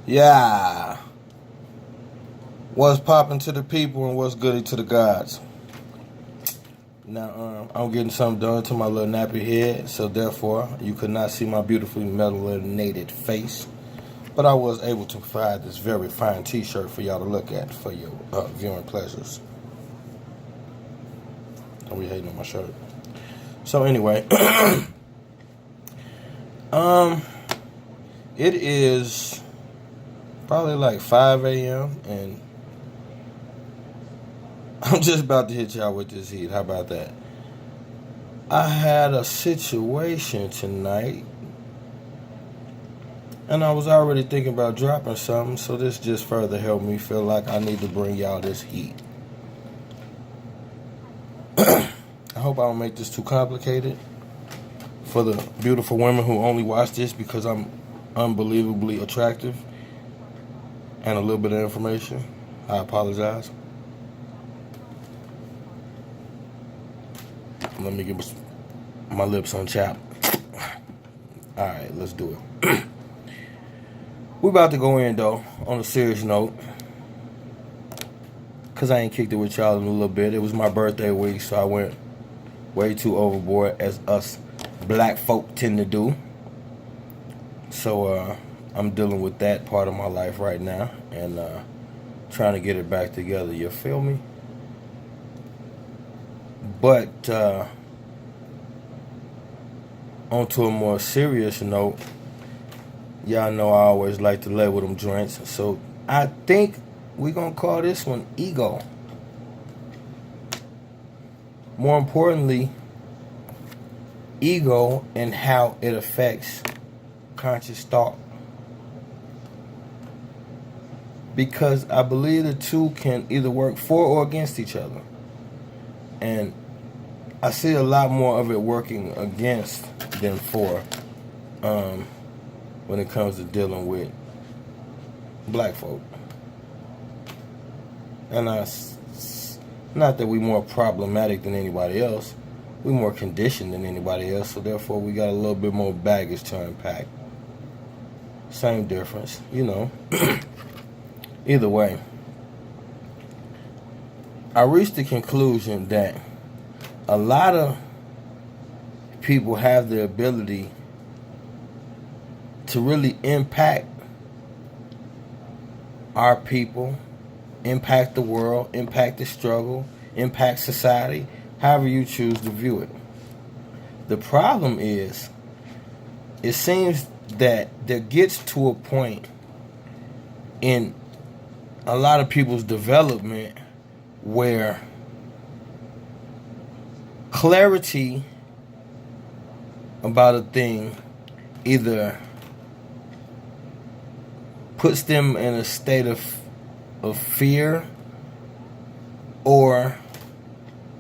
Yeah. What's popping to the people and what's goody to the gods? Now, I'm getting something done to my little nappy head, so therefore, you could not see my beautifully melanated face. But I was able to provide this very fine t-shirt for y'all to look at for your viewing pleasures. Are we hating on my shirt? So anyway, it is probably like 5 a.m. and I'm just about to hit y'all with this heat. How about that? I had a situation tonight, and I was already thinking about dropping something, so this just further helped me feel like I need to bring y'all this heat. I hope I don't make this too complicated for the beautiful women who only watch this because I'm unbelievably attractive and a little bit of information. I apologize. Let me get my lips unchapped. Alright, let's do it. We about to go in, though, on a serious note. Because I ain't kicked it with y'all in a little bit. It was my birthday week, so I went way too overboard, as us black folk tend to do. So, I'm dealing with that part of my life right now. And trying to get it back together. You feel me? But onto a more serious note, y'all know I always like to label them joints. So I think we're going to call this one ego. More importantly, ego and how it affects conscious thought. Because I believe the two can either work for or against each other. And I see a lot more of it working against than for when it comes to dealing with black folk. And not that we more problematic than anybody else. We more conditioned than anybody else, so therefore we got a little bit more baggage to unpack. Same difference, you know. Either way, I reached the conclusion that a lot of people have the ability to really impact our people, impact the world, impact the struggle, impact society, however you choose to view it. The problem is, it seems that there gets to a point in a lot of people's development where clarity about a thing either puts them in a state of fear, or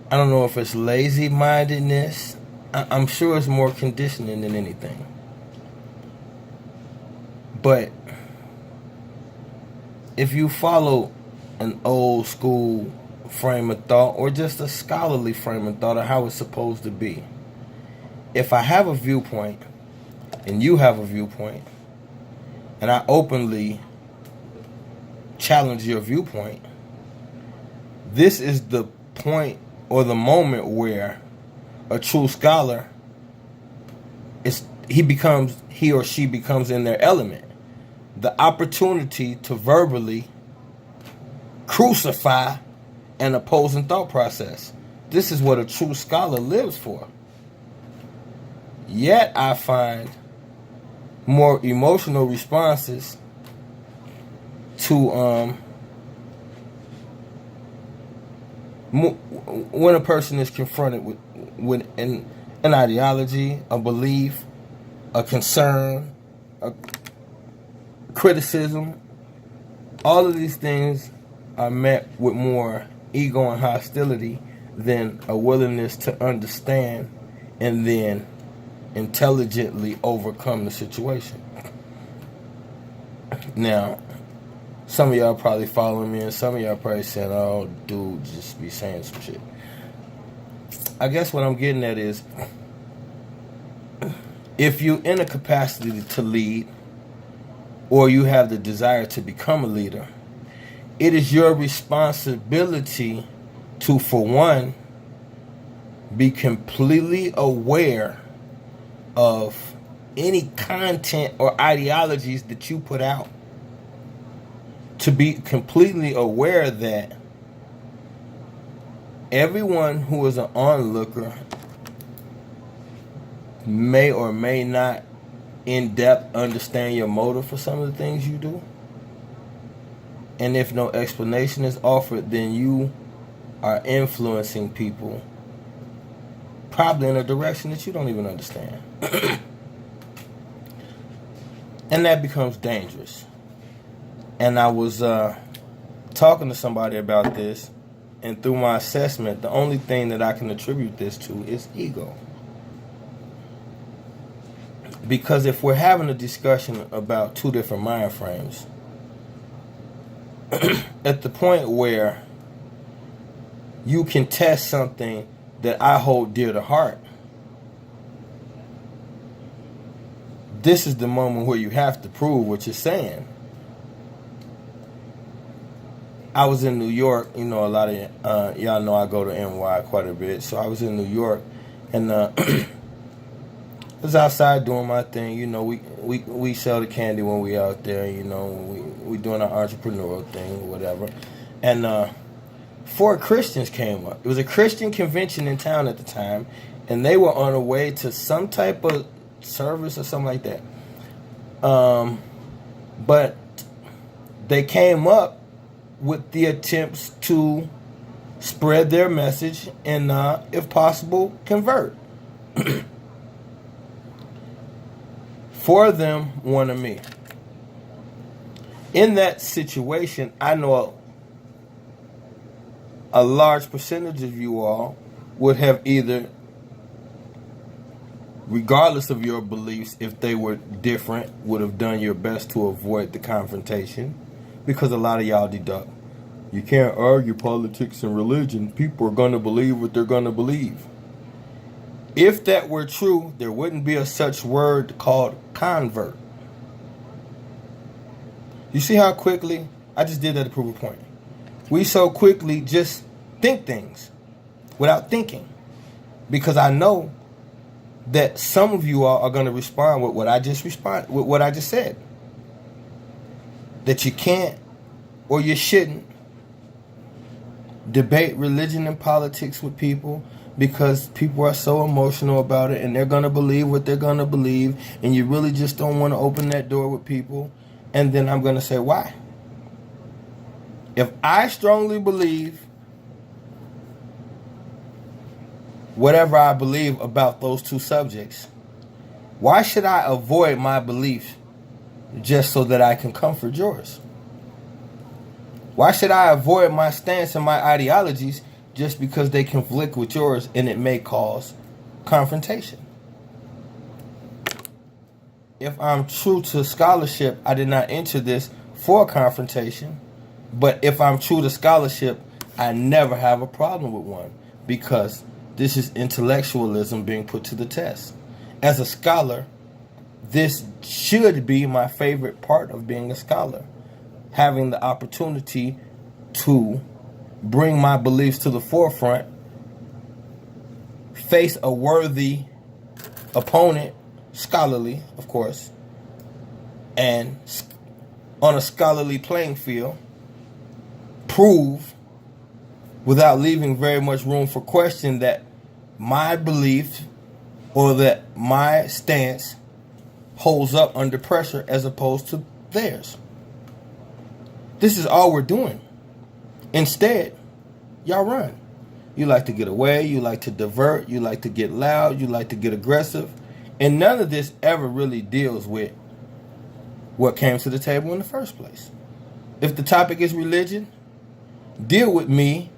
I don't know if it's lazy-mindedness. I'm sure it's more conditioning than anything. But if you follow an old school frame of thought, or just a scholarly frame of thought of how it's supposed to be, if I have a viewpoint and you have a viewpoint and I openly challenge your viewpoint, this is the point or the moment where a true scholar he or she becomes in their element. The opportunity to verbally crucify an opposing thought process. This is what a true scholar lives for. Yet I find more emotional responses to when a person is confronted with an ideology, a belief, a concern, a criticism. All of these things are met with more ego and hostility than a willingness to understand and then intelligently overcome the situation. Now, some of y'all probably following me, and some of y'all probably saying, "Oh, dude, just be saying some shit." I guess what I'm getting at is, if you're in a capacity to lead, or you have the desire to become a leader, it is your responsibility to, for one, be completely aware of any content or ideologies that you put out. To be completely aware that everyone who is an onlooker may or may not in depth understand your motive for some of the things you do. And if no explanation is offered, then you are influencing people probably in a direction that you don't even understand. And that becomes dangerous. And I was talking to somebody about this, and through my assessment, the only thing that I can attribute this to is ego. Because if we're having a discussion about two different mind frames, at the point where you can test something that I hold dear to heart, this is the moment where you have to prove what you're saying. I was in New York, a lot of y'all know I go to NY quite a bit, so I was in New York, and I was outside doing my thing. We sell the candy when we out there. We doing our entrepreneurial thing or whatever. And 4 Christians came up. It was a Christian convention in town at the time, and they were on the way to some type of service or something like that. But they came up with the attempts to spread their message and, if possible, convert. 4 of them wanted me. In that situation, I know a large percentage of you all would have either, regardless of your beliefs, if they were different, would have done your best to avoid the confrontation, because a lot of y'all deduct, you can't argue politics and religion. People are going to believe what they're going to believe. If that were true, there wouldn't be a such word called convert. You see how quickly, I just did that to prove a point. We so quickly just think things without thinking. Because I know that some of you all are going to respond with what I just said. That you can't or you shouldn't debate religion and politics with people, because people are so emotional about it and they're going to believe what they're going to believe, and you really just don't want to open that door with people. And then I'm going to say, why? If I strongly believe whatever I believe about those two subjects, why should I avoid my belief just so that I can comfort yours? Why should I avoid my stance and my ideologies just because they conflict with yours and it may cause confrontation? If I'm true to scholarship, I did not enter this for confrontation. But if I'm true to scholarship, I never have a problem with one, because this is intellectualism being put to the test. As a scholar, this should be my favorite part of being a scholar. Having the opportunity to bring my beliefs to the forefront, face a worthy opponent, scholarly, of course, and on a scholarly playing field, prove without leaving very much room for question that my belief or that my stance holds up under pressure as opposed to theirs. This is all we're doing. Instead, y'all run. You like to get away, you like to divert, you like to get loud, you like to get aggressive. And none of this ever really deals with what came to the table in the first place. If the topic is religion, deal with me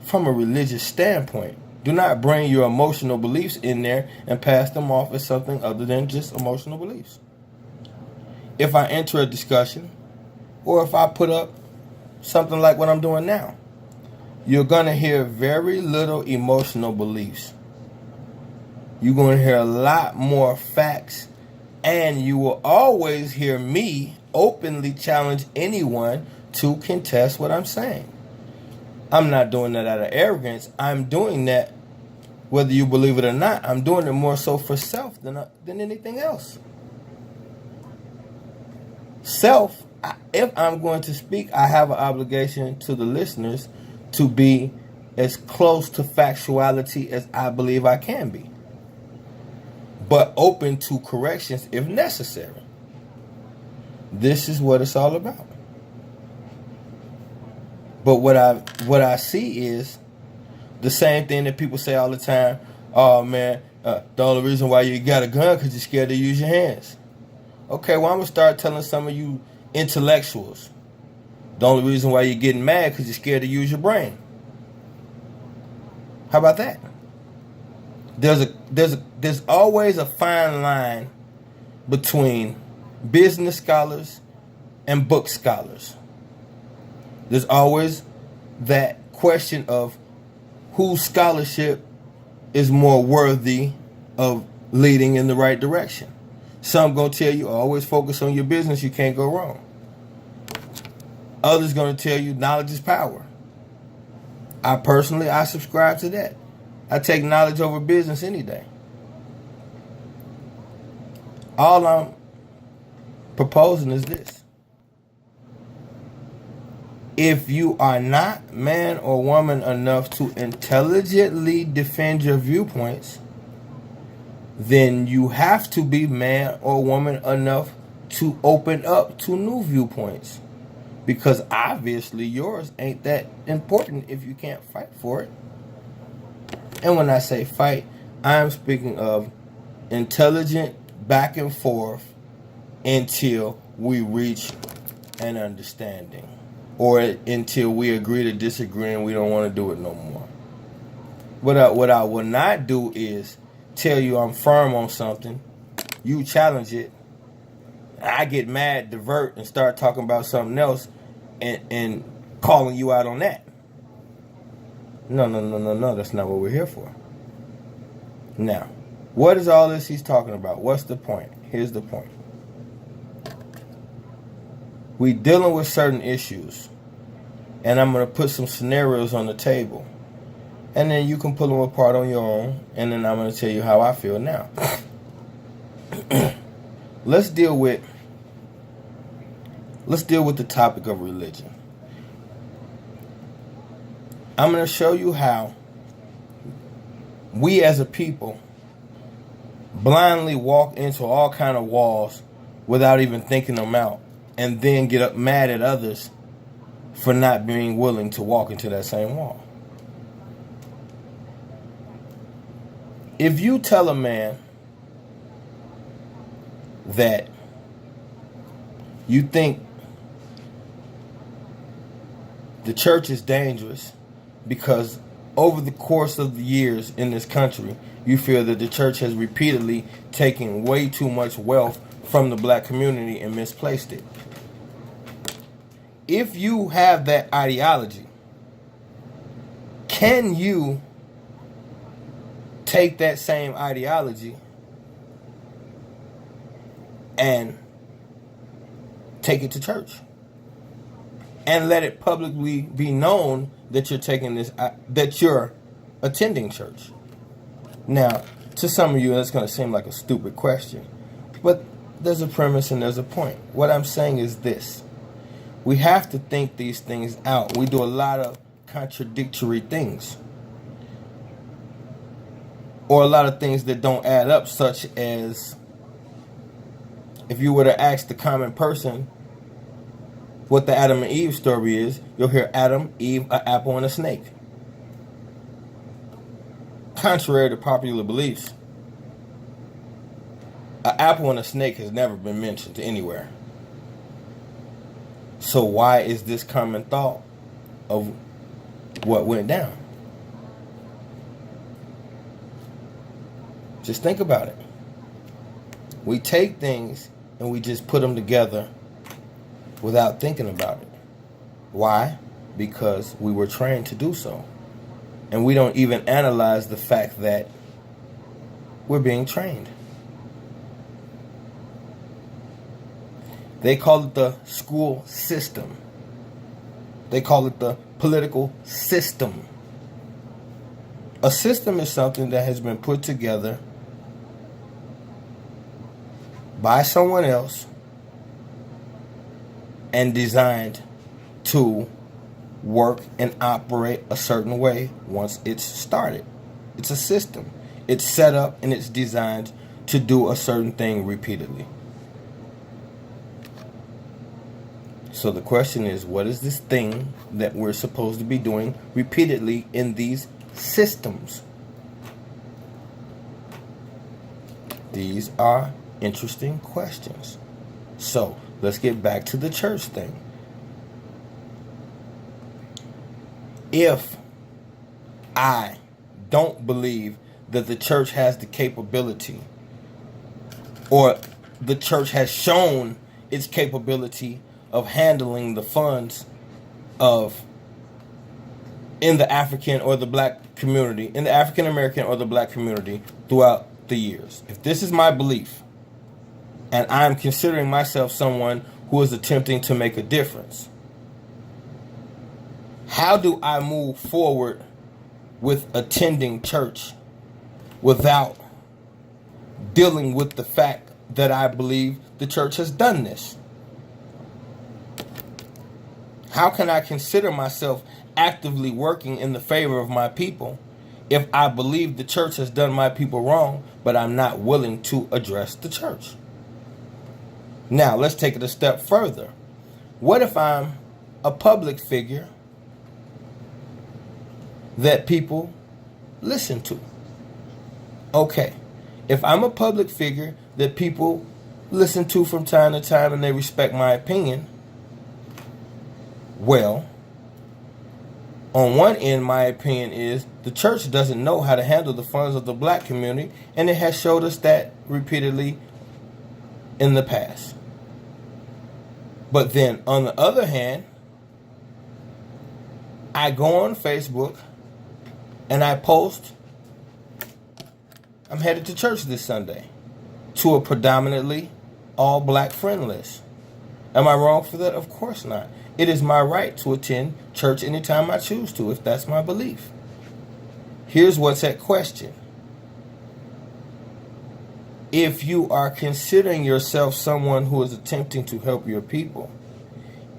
from a religious standpoint. Do not bring your emotional beliefs in there and pass them off as something other than just emotional beliefs. If I enter a discussion, or if I put up something like what I'm doing now, you're going to hear very little emotional beliefs. You're going to hear a lot more facts And you will always hear me openly challenge anyone to contest what I'm saying. I'm not doing that out of arrogance. I'm doing that, whether you believe it or not, I'm doing it more so for self than anything else. Self, if I'm going to speak, I have an obligation to the listeners to be as close to factuality as I believe I can be, but open to corrections if necessary. This is what it's all about. But what I see is the same thing that people say all the time. Oh man, the only reason why you got a gun because you're scared to use your hands. Okay, well I'm gonna start telling some of you intellectuals the only reason why you're getting mad because you're scared to use your brain. How about that? There's always a fine line between business scholars and book scholars. There's always that question of whose scholarship is more worthy of leading in the right direction. Some gonna tell you always focus on your business, you can't go wrong. Others gonna tell you knowledge is power. I subscribe to that. I take knowledge over business any day. All I'm proposing is this. If you are not man or woman enough to intelligently defend your viewpoints, then you have to be man or woman enough to open up to new viewpoints. Because obviously yours ain't that important if you can't fight for it. And when I say fight, I'm speaking of intelligent back and forth until we reach an understanding. Or until we agree to disagree and we don't want to do it no more. What I will not do is tell you I'm firm on something, you challenge it, I get mad, divert, and start talking about something else and calling you out on that. No, that's not what we're here for. Now, what is all this he's talking about? What's the point? Here's the point. We dealing with certain issues, and I'm going to put some scenarios on the table, and then you can pull them apart on your own, and then I'm going to tell you how I feel now. Let's deal with the topic of religion. I'm going to show you how we as a people blindly walk into all kind of walls without even thinking them out, and then get up mad at others for not being willing to walk into that same wall. If you tell a man that you think the church is dangerous because over the course of the years in this country, you feel that the church has repeatedly taken way too much wealth from the black community and misplaced it. If you have that ideology, can you take that same ideology and take it to church and let it publicly be known that you're taking this, that you're attending church? Now, to some of you, that's going to seem like a stupid question, but there's a premise and there's a point. What I'm saying is this. We have to think these things out. We do a lot of contradictory things, or a lot of things that don't add up, such as if you were to ask the common person what the Adam and Eve story is, you'll hear Adam, Eve, an apple, and a snake. Contrary to popular beliefs, an apple and a snake has never been mentioned anywhere. So why is this common thought of what went down? Just think about it. We take things and we just put them together without thinking about it. Why? Because we were trained to do so. And we don't even analyze the fact that we're being trained. They call it the school system. They call it the political system. A system is something that has been put together by someone else and designed to work and operate a certain way once it's started. It's a system. It's set up and it's designed to do a certain thing repeatedly. So the question is, what is this thing that we're supposed to be doing repeatedly in these systems? These are interesting questions. So let's get back to the church thing. If I don't believe that the church has the capability, or the church has shown its capability of handling the funds in the African or the black community, in the African American or the black community throughout the years. If this is my belief, and I'm considering myself someone who is attempting to make a difference, how do I move forward with attending church without dealing with the fact that I believe the church has done this? How can I consider myself actively working in the favor of my people if I believe the church has done my people wrong, but I'm not willing to address the church? Now, let's take it a step further. What if I'm a public figure that people listen to? Okay, if I'm a public figure that people listen to from time to time and they respect my opinion, well, on one end, my opinion is the church doesn't know how to handle the funds of the black community, and it has showed us that repeatedly in the past. But then, on the other hand, I go on Facebook and I post, I'm headed to church this Sunday, to a predominantly all black friend list. Am I wrong for that? Of course not. It is my right to attend church anytime I choose to, if that's my belief. Here's what's at question. If you are considering yourself someone who is attempting to help your people,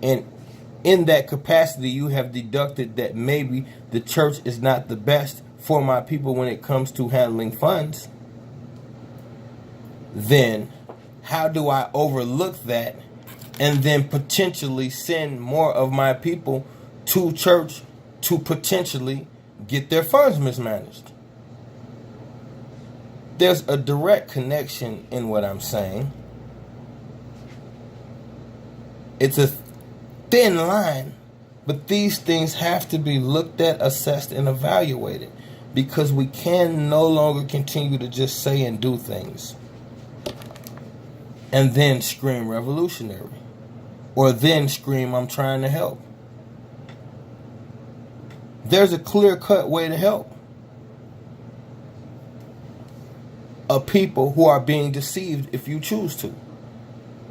and in that capacity you have deducted that maybe the church is not the best for my people when it comes to handling funds, then how do I overlook that and then potentially send more of my people to church to potentially get their funds mismanaged? There's a direct connection in what I'm saying. It's a thin line, but these things have to be looked at, assessed, and evaluated, because we can no longer continue to just say and do things and then scream revolutionary, or then scream I'm trying to help. There's a clear-cut way to help a people who are being deceived if you choose to.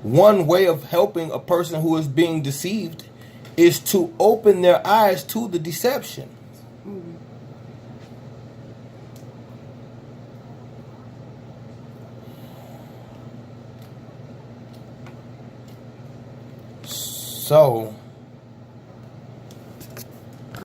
One way of helping a person who is being deceived is to open their eyes to the deception. So,